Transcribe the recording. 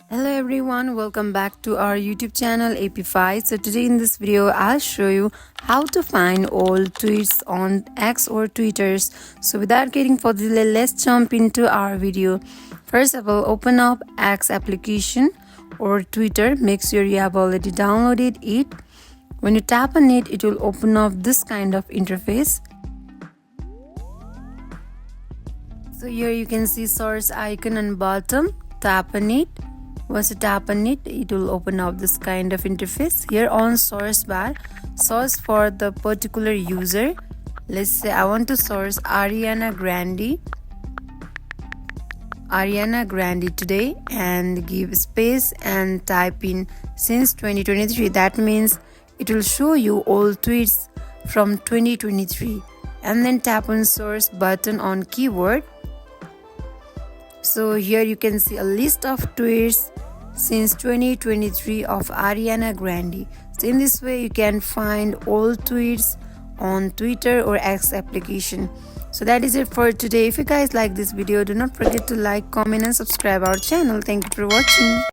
Hello everyone, welcome back to our YouTube channel Appify. So today in this video I'll show you how to find old tweets on X or Twitters. So without getting further delay, let's jump into our video. First of all, open up X application or Twitter. Make sure you have already downloaded it. When you tap on it, it will open up this kind of interface. So here you can see source icon on bottom. Tap on it. Once you tap on it, it will open up this kind of interface. Here on source bar, source for the particular user. Let's say I want to source Ariana Grande today, and give space and type in since 2023. That means it will show you all tweets from 2023, and then tap on source button on keyword. So here you can see a list of tweets since 2023 of Ariana Grande. So in this way you can find all tweets on Twitter or X application. So that is it for today. If you guys like this video, do not forget to like, comment and subscribe our channel. Thank you for watching.